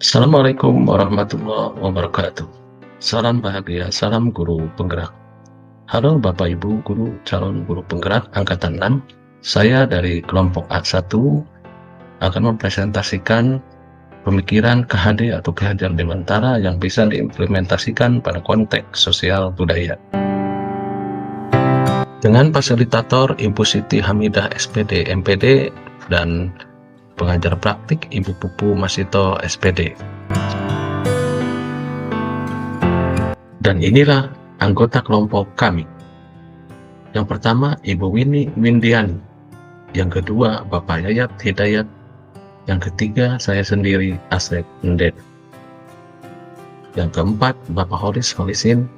Assalamualaikum warahmatullahi wabarakatuh. Salam bahagia, salam guru penggerak. Halo Bapak Ibu guru calon guru penggerak angkatan 6. Saya dari kelompok A1 akan mempresentasikan pemikiran KHD atau Ki Hajar Dewantara yang bisa diimplementasikan pada konteks sosial budaya. Dengan fasilitator Ibu Siti Hamidah SPD MPD dan pengajar praktik Ibu Pupu Masito SPD. Dan inilah anggota kelompok kami. Yang pertama Ibu Winnie Windiani, yang kedua Bapak Yayat Hidayat, yang ketiga saya sendiri Asep Ndet, yang keempat Bapak Horis Holisin,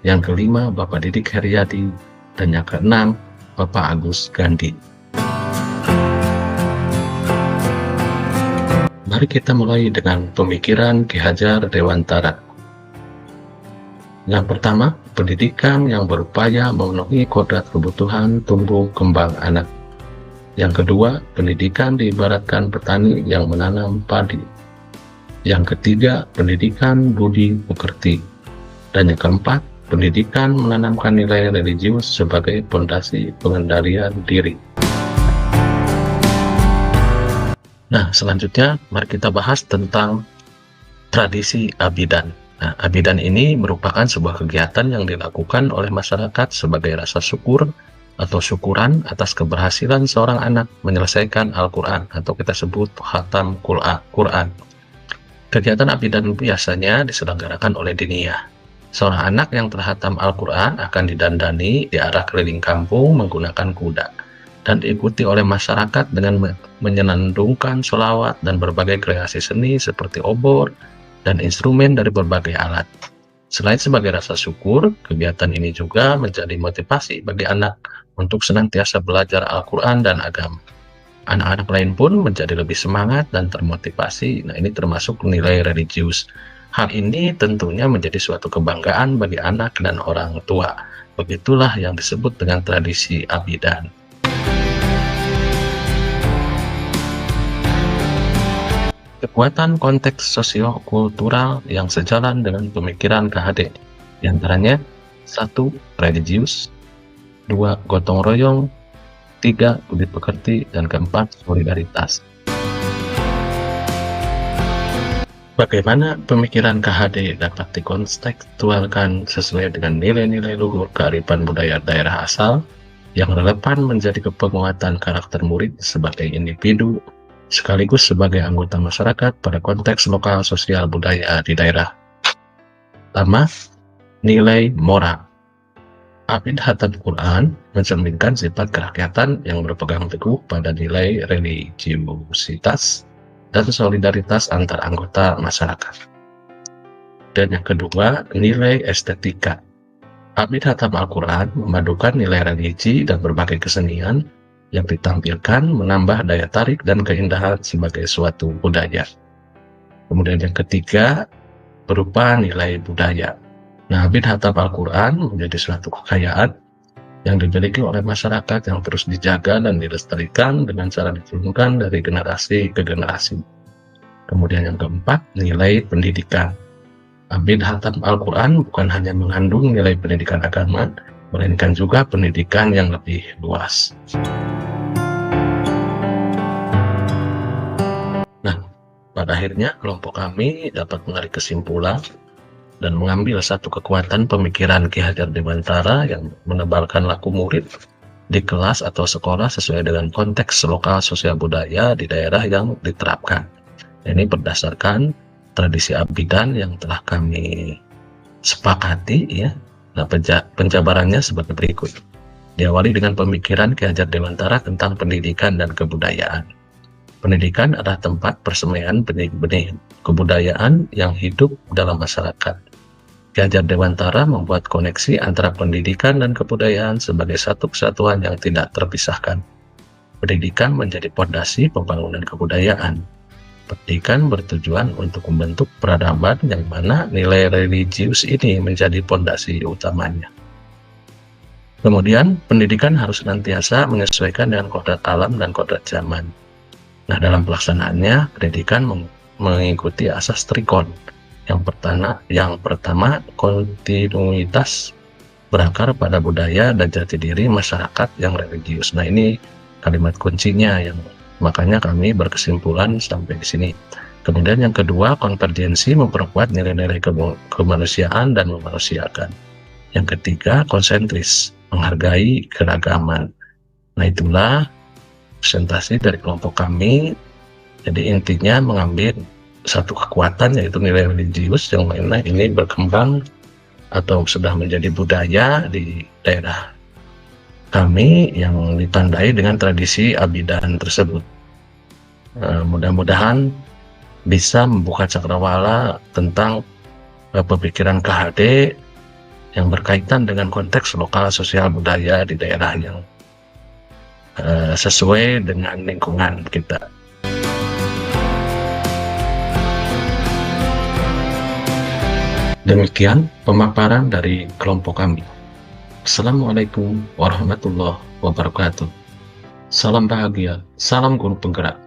yang kelima Bapak Didik Heriadi, dan yang keenam Bapak Agus Gandhi. Mari kita mulai dengan pemikiran Ki Hajar Dewantara. Yang pertama, pendidikan yang berupaya memenuhi kodrat kebutuhan tumbuh kembang anak. Yang kedua, pendidikan diibaratkan petani yang menanam padi. Yang ketiga, pendidikan budi pekerti. Dan yang keempat, pendidikan menanamkan nilai religius sebagai pondasi pengendalian diri. Nah, selanjutnya mari kita bahas tentang tradisi abidan. Nah, abidan ini merupakan sebuah kegiatan yang dilakukan oleh masyarakat sebagai rasa syukur atau syukuran atas keberhasilan seorang anak menyelesaikan Al-Quran atau kita sebut khatam Quran. Kegiatan abidan biasanya diselenggarakan oleh diniyah. Seorang anak yang terhatam Al-Quran akan didandani di arah keliling kampung menggunakan kuda dan diikuti oleh masyarakat dengan menyenandungkan sholawat dan berbagai kreasi seni seperti obor dan instrumen dari berbagai alat. Selain sebagai rasa syukur, kegiatan ini juga menjadi motivasi bagi anak untuk senantiasa belajar Al-Quran dan agama. Anak-anak lain pun menjadi lebih semangat dan termotivasi. Nah, ini termasuk nilai religius. Hal ini tentunya menjadi suatu kebanggaan bagi anak dan orang tua. Begitulah yang disebut dengan tradisi abidan. Kekuatan konteks sosio-kultural yang sejalan dengan pemikiran KHD, diantaranya 1. Religius, 2. Gotong royong, 3. Budi pekerti, dan keempat solidaritas. Bagaimana pemikiran KHD dapat dikontekstualkan sesuai dengan nilai-nilai luhur kearifan budaya daerah asal yang relevan menjadi penguatan karakter murid sebagai individu sekaligus sebagai anggota masyarakat pada konteks lokal sosial budaya di daerah. Pertama, nilai moral. Abid Hatam Quran mencerminkan sifat kerakyatan yang berpegang teguh pada nilai religiusitas dan solidaritas antar anggota masyarakat. Dan yang kedua, nilai estetika. Abid Hatam Al-Quran memadukan nilai religi dan berbagai kesenian yang ditampilkan menambah daya tarik dan keindahan sebagai suatu budaya. Kemudian yang ketiga, berupa nilai budaya. Nah, Abid Hatam Al-Quran menjadi suatu kekayaan yang dimiliki oleh masyarakat yang terus dijaga dan dilestarikan dengan cara diturunkan dari generasi ke generasi. Kemudian yang keempat, nilai pendidikan. Abid Hatam Al-Quran bukan hanya mengandung nilai pendidikan agama, melainkan juga pendidikan yang lebih luas. Nah, pada akhirnya kelompok kami dapat menarik kesimpulan dan mengambil satu kekuatan pemikiran Ki Hajar Dewantara yang menebalkan laku murid di kelas atau sekolah sesuai dengan konteks lokal sosial budaya di daerah yang diterapkan. Ini berdasarkan tradisi abidan yang telah kami sepakati ya. Nah, penjabarannya sebagai berikut. Diawali dengan pemikiran Ki Hajar Dewantara tentang pendidikan dan kebudayaan. Pendidikan adalah tempat persembahyangan benih-benih kebudayaan yang hidup dalam masyarakat. Ki Hajar Dewantara membuat koneksi antara pendidikan dan kebudayaan sebagai satu kesatuan yang tidak terpisahkan. Pendidikan menjadi fondasi pembangunan kebudayaan. Pendidikan bertujuan untuk membentuk peradaban yang mana nilai religius ini menjadi fondasi utamanya. Kemudian, pendidikan harus senantiasa menyesuaikan dengan kodrat alam dan kodrat zaman. Nah, dalam pelaksanaannya, pendidikan mengikuti asas trikon. Yang pertama, kontinuitas berakar pada budaya dan jati diri masyarakat yang religius. Nah, ini kalimat kuncinya yang makanya kami berkesimpulan sampai di sini. Kemudian yang kedua, konvergensi memperkuat nilai-nilai kemanusiaan dan memanusiakan. Yang ketiga, konsentris menghargai keragaman. Nah, itulah presentasi dari kelompok kami. Jadi intinya mengambil satu kekuatan, yaitu nilai religius yang mana ini berkembang atau sudah menjadi budaya di daerah kami yang ditandai dengan tradisi abidan tersebut. Mudah-mudahan bisa membuka cakrawala tentang pemikiran KHD yang berkaitan dengan konteks lokal sosial budaya di daerah yang sesuai dengan lingkungan kita. Demikian pemaparan dari kelompok kami. Assalamualaikum warahmatullahi wabarakatuh. Salam bahagia, salam guru penggerak.